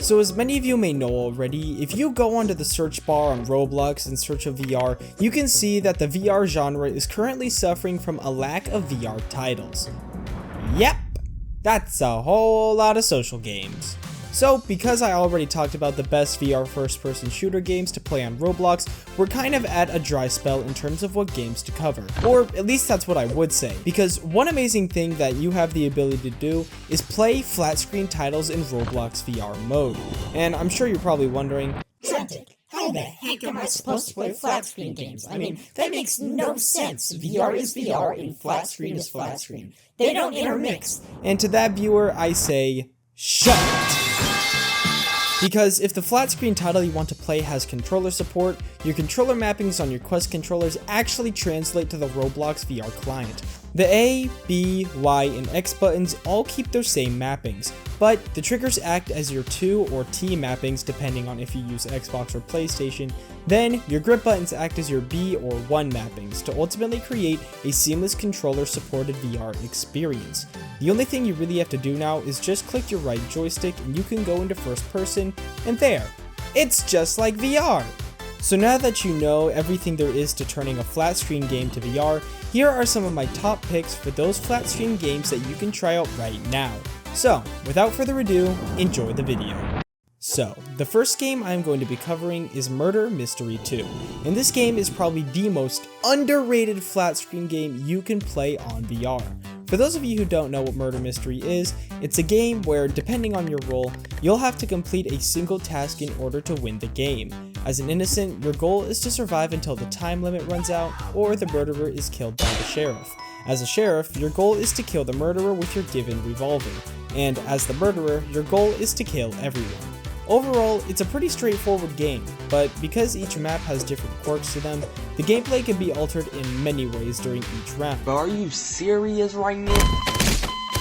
So as many of you may know already, if you go onto the search bar on Roblox in search of VR, you can see that the VR genre is currently suffering from a lack of VR titles. Yep, that's a whole lot of social games. So, because I already talked about the best VR first-person shooter games to play on Roblox, we're kind of at a dry spell in terms of what games to cover. Or at least that's what I would say, because one amazing thing that you have the ability to do is play flat-screen titles in Roblox VR mode. And I'm sure you're probably wondering, Trentic, how the heck am I supposed to play flat-screen games? I mean, that makes no sense. VR is VR and flat-screen is flat-screen. They don't intermix. And to that viewer, I say, shut it! Because if the flat screen title you want to play has controller support, your controller mappings on your Quest controllers actually translate to the Roblox VR client. The A, B, Y, and X buttons all keep their same mappings, but the triggers act as your 2 or T mappings depending on if you use Xbox or PlayStation. Then, your grip buttons act as your B or 1 mappings to ultimately create a seamless controller-supported VR experience. The only thing you really have to do now is just click your right joystick and you can go into first person, and there, it's just like VR! So now that you know everything there is to turning a flat screen game to VR, here are some of my top picks for those flat screen games that you can try out right now. So, without further ado, enjoy the video. So, the first game I'm going to be covering is Murder Mystery 2, and this game is probably the most underrated flat screen game you can play on VR. For those of you who don't know what Murder Mystery is, it's a game where, depending on your role, you'll have to complete a single task in order to win the game. As an innocent, your goal is to survive until the time limit runs out, or the murderer is killed by the sheriff. As a sheriff, your goal is to kill the murderer with your given revolver, and as the murderer, your goal is to kill everyone. Overall, it's a pretty straightforward game, but because each map has different quirks to them, the gameplay can be altered in many ways during each round. Are you serious right now?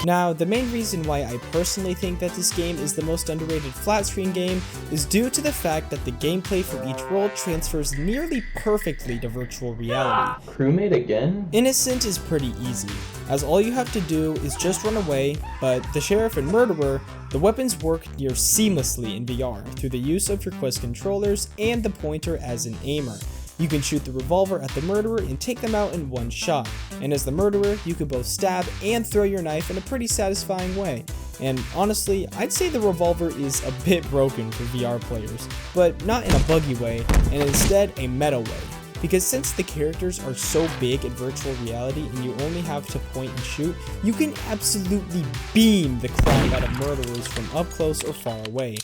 Now, the main reason why I personally think that this game is the most underrated flat screen game is due to the fact that the gameplay for each role transfers nearly perfectly to virtual reality. Crewmate again? Innocent is pretty easy, as all you have to do is just run away, but the sheriff and murderer, the weapons work near seamlessly in VR through the use of your Quest controllers and the pointer as an aimer. You can shoot the revolver at the murderer and take them out in one shot, and as the murderer, you can both stab and throw your knife in a pretty satisfying way. And honestly, I'd say the revolver is a bit broken for VR players, but not in a buggy way, and instead a meta way. Because since the characters are so big in virtual reality and you only have to point and shoot, you can absolutely beam the crap out of murderers from up close or far away.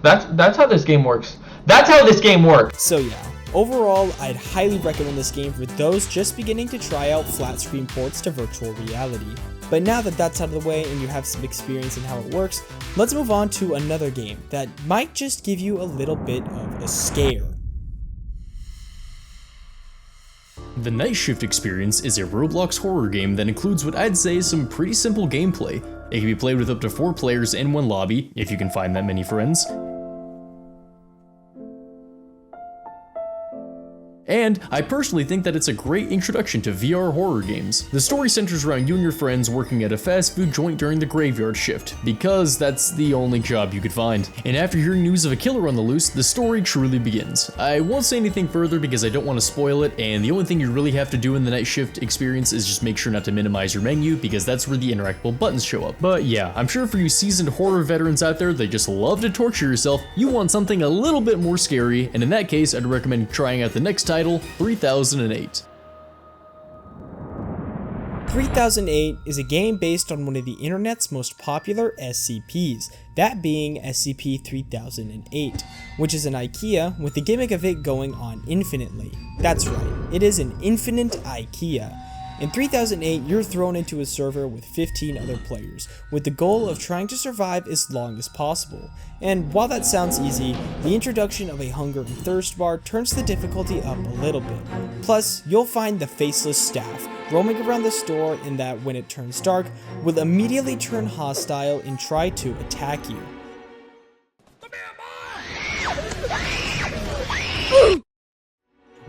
That's how this game works. That's how this game works! So yeah, overall, I'd highly recommend this game for those just beginning to try out flat screen ports to virtual reality. But now that that's out of the way and you have some experience in how it works, let's move on to another game that might just give you a little bit of a scare. The Night Shift Experience is a Roblox horror game that includes what I'd say is some pretty simple gameplay. It can be played with up to 4 players in one lobby, if you can find that many friends. And I personally think that it's a great introduction to VR horror games. The story centers around you and your friends working at a fast food joint during the graveyard shift, because that's the only job you could find. And after hearing news of a killer on the loose, the story truly begins. I won't say anything further because I don't want to spoil it, and the only thing you really have to do in the Night Shift experience is just make sure not to minimize your menu, because that's where the interactable buttons show up. But yeah, I'm sure for you seasoned horror veterans out there that just love to torture yourself, you want something a little bit more scary, and in that case, I'd recommend trying out the next title, 3008. 3008 is a game based on one of the internet's most popular SCPs, that being SCP-3008, which is an Ikea with the gimmick of it going on infinitely. That's right, it is an infinite Ikea. In 3008, you're thrown into a server with 15 other players, with the goal of trying to survive as long as possible. And while that sounds easy, the introduction of a hunger and thirst bar turns the difficulty up a little bit. Plus, you'll find the faceless staff roaming around the store, and that when it turns dark, will immediately turn hostile and try to attack you.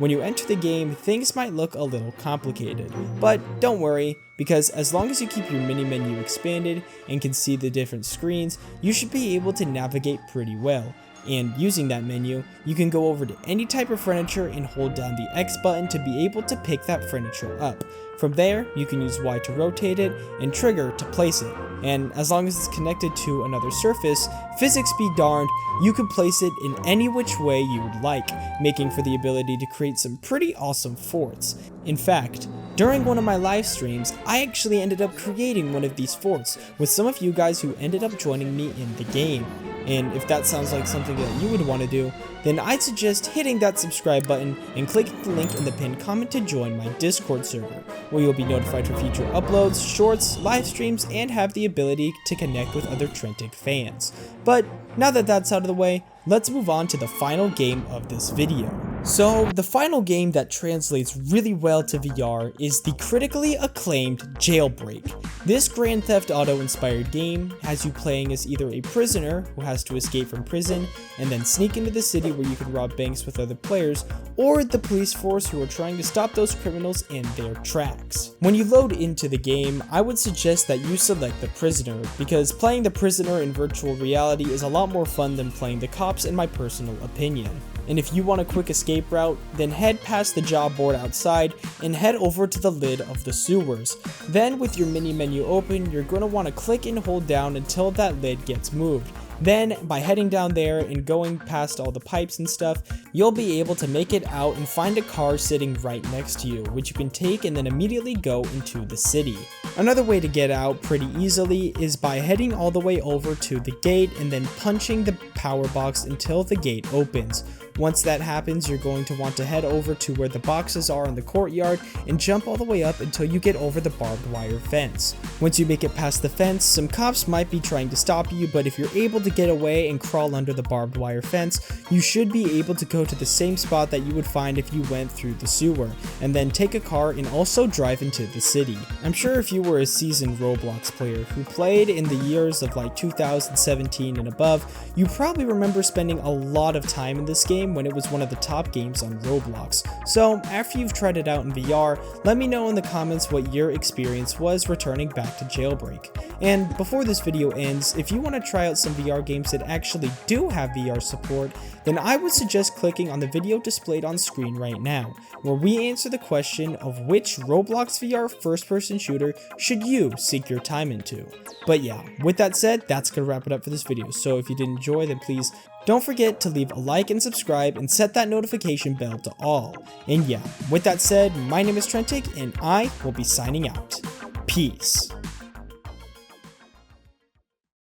when you enter the game, things might look a little complicated. But don't worry, because as long as you keep your mini menu expanded and can see the different screens, you should be able to navigate pretty well. And using that menu, you can go over to any type of furniture and hold down the X button to be able to pick that furniture up. From there, you can use Y to rotate it and trigger to place it. And as long as it's connected to another surface, physics be darned, you can place it in any which way you would like, making for the ability to create some pretty awesome forts. In fact, during one of my live streams, I actually ended up creating one of these forts with some of you guys who ended up joining me in the game. And if that sounds like something that you would want to do, then I'd suggest hitting that subscribe button and clicking the link in the pinned comment to join my Discord server, where you'll be notified for future uploads, shorts, live streams, and have the ability to connect with other Trentic fans. But now that that's out of the way, let's move on to the final game of this video. So, the final game that translates really well to VR is the critically acclaimed Jailbreak. This Grand Theft Auto inspired game has you playing as either a prisoner who has to escape from prison and then sneak into the city where you can rob banks with other players, or the police force who are trying to stop those criminals in their tracks. When you load into the game, I would suggest that you select the prisoner, because playing the prisoner in virtual reality is a lot more fun than playing the cops in my personal opinion. And if you want a quick escape route, then head past the job board outside and head over to the lid of the sewers. Then with your mini menu open, you're going to want to click and hold down until that lid gets moved. Then, by heading down there and going past all the pipes and stuff, you'll be able to make it out and find a car sitting right next to you, which you can take and then immediately go into the city. Another way to get out pretty easily is by heading all the way over to the gate and then punching the power box until the gate opens. Once that happens, you're going to want to head over to where the boxes are in the courtyard and jump all the way up until you get over the barbed wire fence. Once you make it past the fence, some cops might be trying to stop you, but if you're able to get away and crawl under the barbed wire fence, you should be able to go to the same spot that you would find if you went through the sewer, and then take a car and also drive into the city. I'm sure if you were a seasoned Roblox player who played in the years of like 2017 and above, you probably remember spending a lot of time in this game when it was one of the top games on Roblox. So after you've tried it out in VR, let me know in the comments what your experience was returning back to Jailbreak. And before this video ends, if you want to try out some VR games that actually do have VR support, then I would suggest clicking on the video displayed on screen right now, where we answer the question of which Roblox VR first-person shooter should you sink your time into. But yeah, with that said, that's gonna wrap it up for this video. So if you did enjoy, then please don't forget to leave a like and subscribe and set that notification bell to all. And yeah, with that said, my name is Trentic and I will be signing out. Peace.